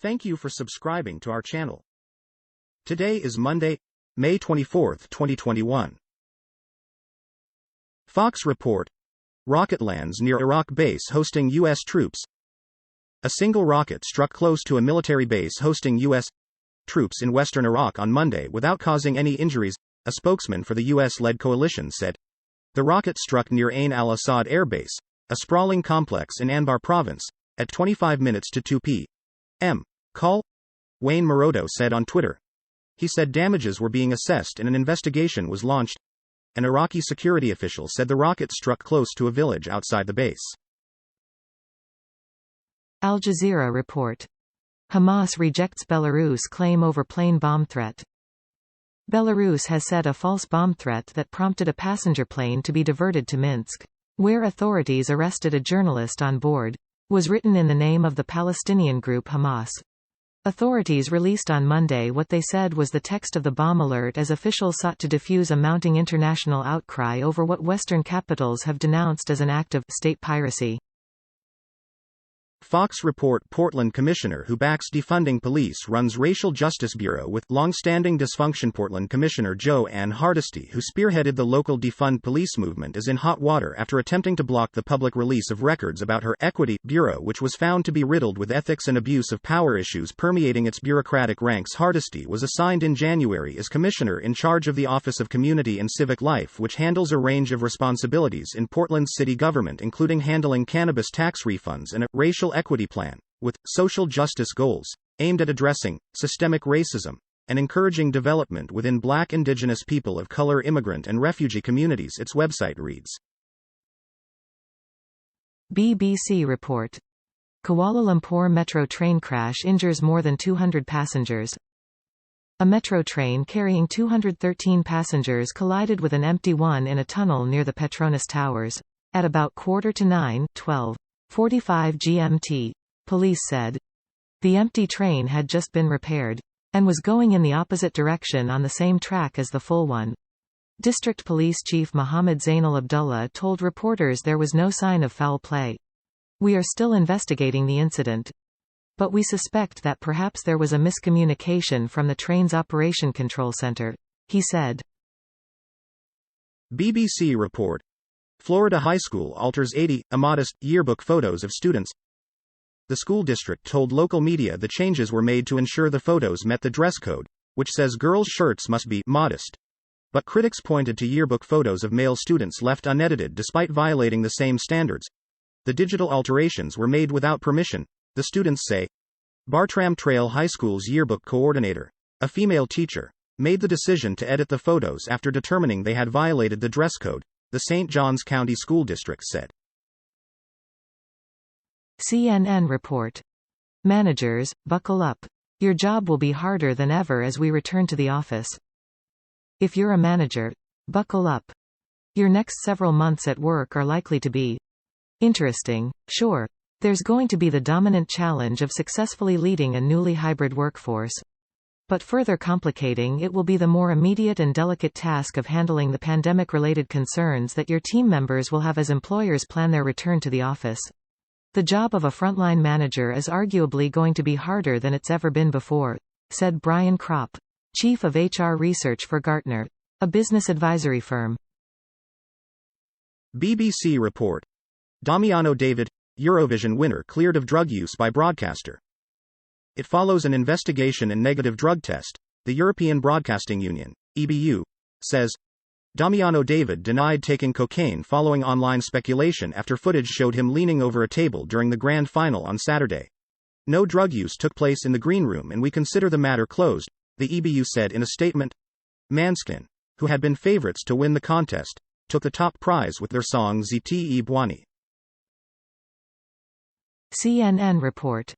Thank you for subscribing to our channel. Today is Monday, May 24, 2021. Fox report: rocket lands near Iraq base hosting U.S. troops. A single rocket struck close to a military base hosting U.S. troops in western Iraq on Monday without causing any injuries, a spokesman for the U.S.-led coalition said. The rocket struck near Ain al-Asad Air Base, a sprawling complex in Anbar province, at 25 minutes to 2 p.m. Call? Wayne Morodo said on Twitter. He said damages were being assessed and an investigation was launched. An Iraqi security official said the rocket struck close to a village outside the base. Al Jazeera report: Hamas rejects Belarus claim over plane bomb threat. Belarus has said a false bomb threat that prompted a passenger plane to be diverted to Minsk, where authorities arrested a journalist on board, was written in the name of the Palestinian group Hamas. Authorities released on Monday what they said was the text of the bomb alert as officials sought to defuse a mounting international outcry over what Western capitals have denounced as an act of state piracy. Fox report: Portland commissioner who backs defunding police runs racial justice bureau with long-standing dysfunction. Portland Commissioner Jo Ann Hardesty, who spearheaded the local defund police movement, is in hot water after attempting to block the public release of records about her Equity Bureau, which was found to be riddled with ethics and abuse of power issues permeating its bureaucratic ranks. Hardesty was assigned in January as commissioner in charge of the Office of Community and Civic Life, which handles a range of responsibilities in Portland's city government, including handling cannabis tax refunds and a racial equity plan, with social justice goals aimed at addressing systemic racism and encouraging development within Black, Indigenous, people of color, immigrant and refugee communities, its website reads. BBC report: Kuala Lumpur Metro train crash injures more than 200 passengers. A metro train carrying 213 passengers collided with an empty one in a tunnel near the Petronas Towers at about 12:45 GMT, police said. The empty train had just been repaired and was going in the opposite direction on the same track as the full one. District Police Chief Mohammed Zainal Abdullah told reporters there was no sign of foul play. We are still investigating the incident, but we suspect that perhaps there was a miscommunication from the train's operation control center, he said. BBC report: Florida high school alters 80 immodest yearbook photos of students. The school district told local media the changes were made to ensure the photos met the dress code, which says girls' shirts must be modest. But critics pointed to yearbook photos of male students left unedited despite violating the same standards. The digital alterations were made without permission, the students say. Bartram Trail High School's yearbook coordinator, a female teacher, made the decision to edit the photos after determining they had violated the dress code, the St. Johns County School District said. CNN report: Managers, buckle up. Your job will be harder than ever as we return to the office. If you're a manager, buckle up. Your next several months at work are likely to be interesting, sure. There's going to be the dominant challenge of successfully leading a newly hybrid workforce. But further complicating it will be the more immediate and delicate task of handling the pandemic-related concerns that your team members will have as employers plan their return to the office. The job of a frontline manager is arguably going to be harder than it's ever been before, said Brian Kropp, chief of HR research for Gartner, a business advisory firm. BBC report: Damiano David, Eurovision winner, cleared of drug use by broadcaster. It follows an investigation and negative drug test, the European Broadcasting Union, EBU, says. Damiano David denied taking cocaine following online speculation after footage showed him leaning over a table during the grand final on Saturday. No drug use took place in the green room and we consider the matter closed, the EBU said in a statement. Måneskin, who had been favorites to win the contest, took the top prize with their song Ziti Bwani. CNN report: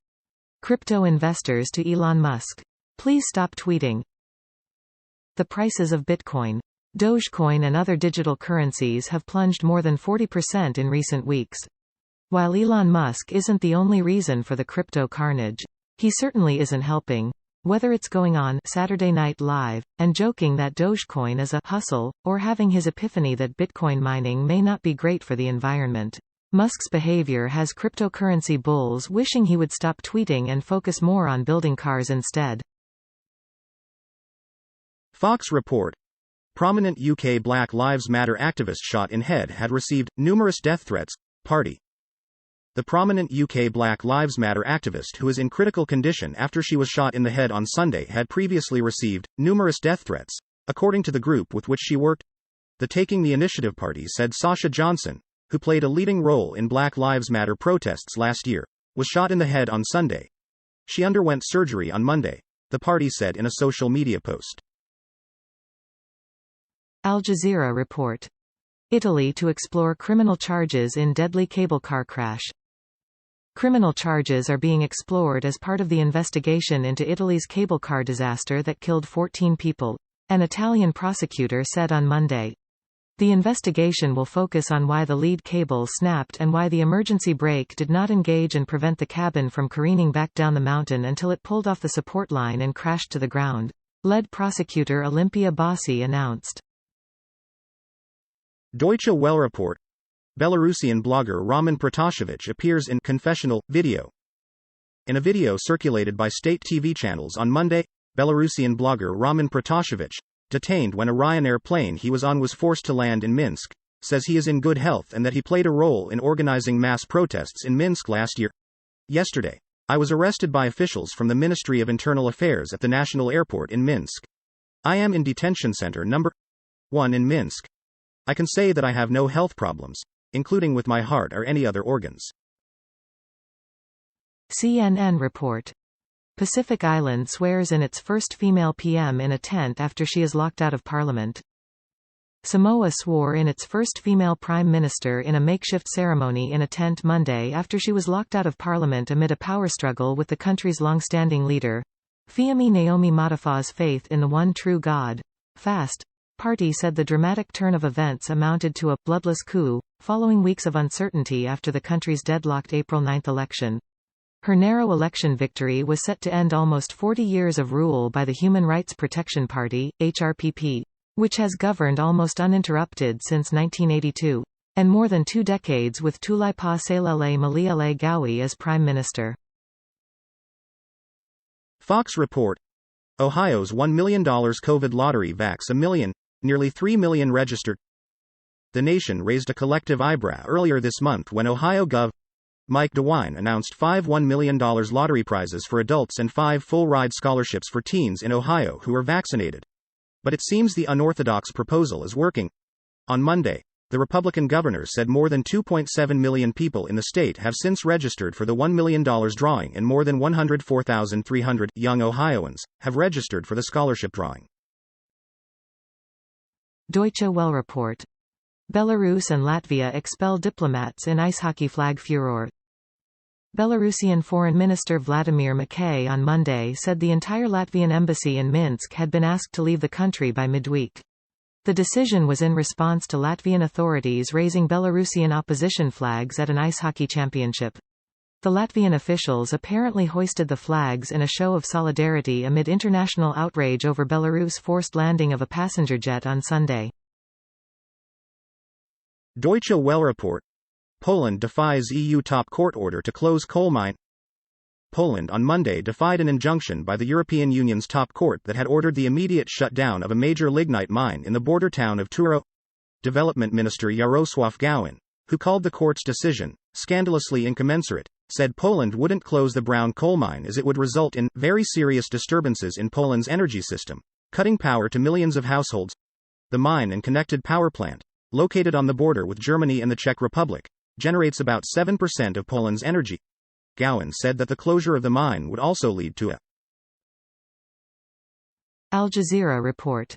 Crypto investors to Elon Musk: please stop tweeting. The prices of Bitcoin, Dogecoin and other digital currencies have plunged more than 40% in recent weeks. While Elon Musk isn't the only reason for the crypto carnage, he certainly isn't helping. Whether it's going on Saturday Night Live and joking that Dogecoin is a hustle, or having his epiphany that Bitcoin mining may not be great for the environment, Musk's behavior has cryptocurrency bulls wishing he would stop tweeting and focus more on building cars instead. Fox report. Prominent UK Black Lives Matter activist shot in head had received numerous death threats. Party. The prominent UK Black Lives Matter activist who is in critical condition after she was shot in the head on Sunday had previously received numerous death threats, according to the group with which she worked. The Taking the Initiative Party said Sasha Johnson, who played a leading role in Black Lives Matter protests last year, was shot in the head on Sunday. She underwent surgery on Monday, the party said in a social media post. Al Jazeera report. Italy to explore criminal charges in deadly cable car crash. Criminal charges are being explored as part of the investigation into Italy's cable car disaster that killed 14 people, an Italian prosecutor said on Monday. The investigation will focus on why the lead cable snapped and why the emergency brake did not engage and prevent the cabin from careening back down the mountain until it pulled off the support line and crashed to the ground, lead prosecutor Olympia Bossi announced. Deutsche Welle report. Belarusian blogger Roman Protasevich appears in confessional video. In a video circulated by state TV channels on Monday, Belarusian blogger Roman Protasevich, detained when a Ryanair plane he was on was forced to land in Minsk, says he is in good health and that he played a role in organizing mass protests in Minsk last year. Yesterday, I was arrested by officials from the Ministry of Internal Affairs at the national airport in Minsk. I am in detention center number 1 in Minsk. I can say that I have no health problems, including with my heart or any other organs. CNN report. Pacific Island swears in its first female PM in a tent after she is locked out of parliament. Samoa swore in its first female prime minister in a makeshift ceremony in a tent Monday after she was locked out of parliament amid a power struggle with the country's long-standing leader, Fiami Naomi Matafa's faith in the one true God, FAST, party said the dramatic turn of events amounted to a bloodless coup, following weeks of uncertainty after the country's deadlocked April 9 election. Her narrow election victory was set to end almost 40 years of rule by the Human Rights Protection Party, HRPP, which has governed almost uninterrupted since 1982, and more than 2 decades with Tulipa Salele Maliele Gawi as prime minister. Fox report. Ohio's $1 million COVID lottery vax a million, nearly 3 million registered. The nation raised a collective eyebrow earlier this month when Ohio Gov. Mike DeWine announced 5 $1 million lottery prizes for adults and 5 full-ride scholarships for teens in Ohio who are vaccinated. But it seems the unorthodox proposal is working. On Monday, the Republican governor said more than 2.7 million people in the state have since registered for the $1 million drawing and more than 104,300 young Ohioans have registered for the scholarship drawing. Deutsche Welle report. Belarus and Latvia expel diplomats in ice hockey flag furor. Belarusian Foreign Minister Vladimir Mackay on Monday said the entire Latvian embassy in Minsk had been asked to leave the country by midweek. The decision was in response to Latvian authorities raising Belarusian opposition flags at an ice hockey championship. The Latvian officials apparently hoisted the flags in a show of solidarity amid international outrage over Belarus' forced landing of a passenger jet on Sunday. Deutsche Welle report. Poland defies EU top court order to close coal mine. Poland on Monday defied an injunction by the European Union's top court that had ordered the immediate shutdown of a major lignite mine in the border town of Turo. Development Minister Jarosław Gowin, who called the court's decision scandalously incommensurate, said Poland wouldn't close the brown coal mine as it would result in very serious disturbances in Poland's energy system, cutting power to millions of households. The mine and connected power plant, located on the border with Germany and the Czech Republic, generates about 7% of Poland's energy. Gowin said that the closure of the mine would also lead to a Al Jazeera report.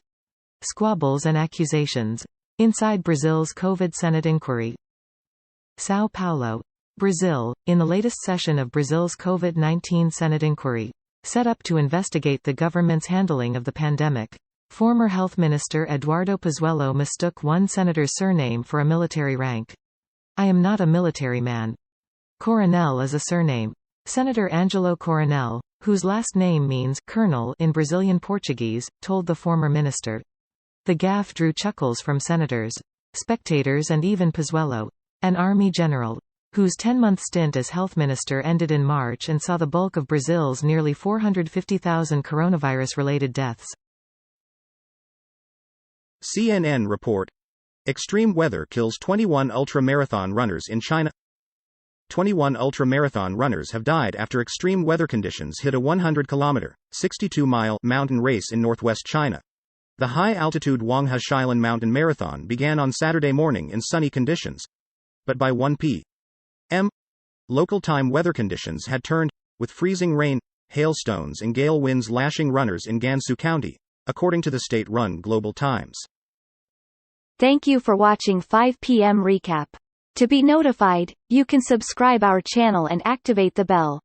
Squabbles and accusations. Inside Brazil's COVID Senate inquiry. São Paulo, Brazil, in the latest session of Brazil's COVID-19 Senate inquiry, set up to investigate the government's handling of the pandemic. Former Health Minister Eduardo Pazuello mistook one senator's surname for a military rank. I am not a military man. Coronel is a surname. Senator Angelo Coronel, whose last name means colonel in Brazilian Portuguese, told the former minister. The gaffe drew chuckles from senators, spectators and even Pazuello. An army general, whose 10-month stint as health minister ended in March and saw the bulk of Brazil's nearly 450,000 coronavirus-related deaths. CNN report. Extreme weather kills 21 ultra-marathon runners in China. 21 ultra-marathon runners have died after extreme weather conditions hit a 100-kilometer, 62-mile mountain race in northwest China. The high-altitude Huanghe Shilin Mountain Marathon began on Saturday morning in sunny conditions. But by 1 p.m., local time weather conditions had turned, with freezing rain, hailstones and gale winds lashing runners in Gansu County, according to the state-run Global Times. Thank you for watching 5 p.m. recap. To be notified, you can subscribe our channel and activate the bell.